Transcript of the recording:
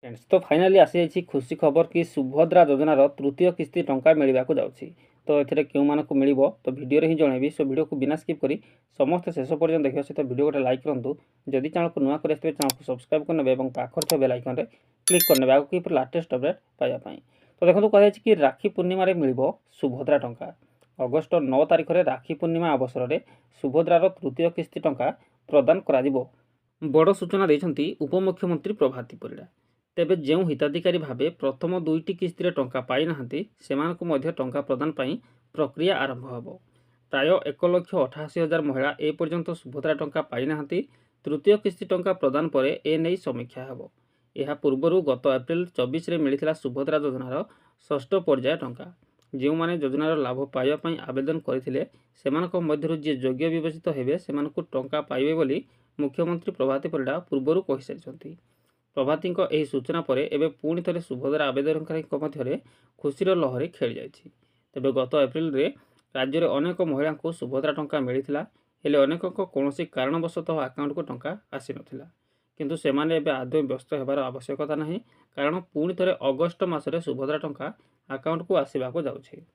Friends तो finally आसी जाइए खुशी खबर कि सुभद्रा योजनार तृतीय किस्ती टंका मिलवाक जाऊँगी। तो ये क्यों मानक मिल तो भिडियो ही जनइबी। सो वीडियो को बिना स्किप करी समस्त शेष पर्यटन देखा सहित वीडियो गोटे लाइक करूँ। जदि चैनल को नुआ कर चैनल को सब्सक्राइब करने और पाखर थे बेल आइकन रे क्लिक करने आगे कि लाटेस्ट अपडेट पाइबापी। तो देखो कहुई कि राखी पूर्णिम मिल सुभद्रा टंका। अगस्ट 9 तारिख में राखी पूर्णिमा अवसर में सुभद्रार तृतीय किस्ती टंका प्रदान कर बड़ सूचना देते उपमुख्यमंत्री प्रभाती परिड़ा। तेबे जो हिताधिकारी भावे प्रथम दुईटी किस्ती टंका पाई नाहांती सेमानकु मध्य टंका प्रदान पाई प्रक्रिया आरंभ होब। प्राय 1,88,000 महिला एपर्यंत सुभद्रा टंका पाई नाहांती। तृतीय किस्ती टंका प्रदान पर एने समीक्षा होब। यह पूर्व गत एप्रिल 24 रे मिलिथिला सुभद्रा योजनार षष्ठ पर्याय टंका। जो माने योजनार लाभ पाइबा आवेदन करथिले सेमानक मध्यरु जे योग्य विवेचित हेबे सेमानकु टंका पाइबे बोली मुख्यमंत्री प्रभाती परिड़ा पूर्व कहि सारिछंती। प्रभाती यह सूचना पर एवं पुणी थे सुभद्रा आवेदनकारी मध्य खुशीर लहरी खेली जाइए। तेबे गत एप्रिल रे राज्य में अनेक महिला को सुभद्रा टंका मिलता हेले अनेक कौन कारणवशतः आकाउंट को टंका आसी नथिला। किंतु सेमाने एबे आदौ व्यस्त होबार आवश्यकता नहीं, कारण पुणी थे अगस्ट मासरे सुभद्रा टंका आकाउंट को आसवाक जाउछि।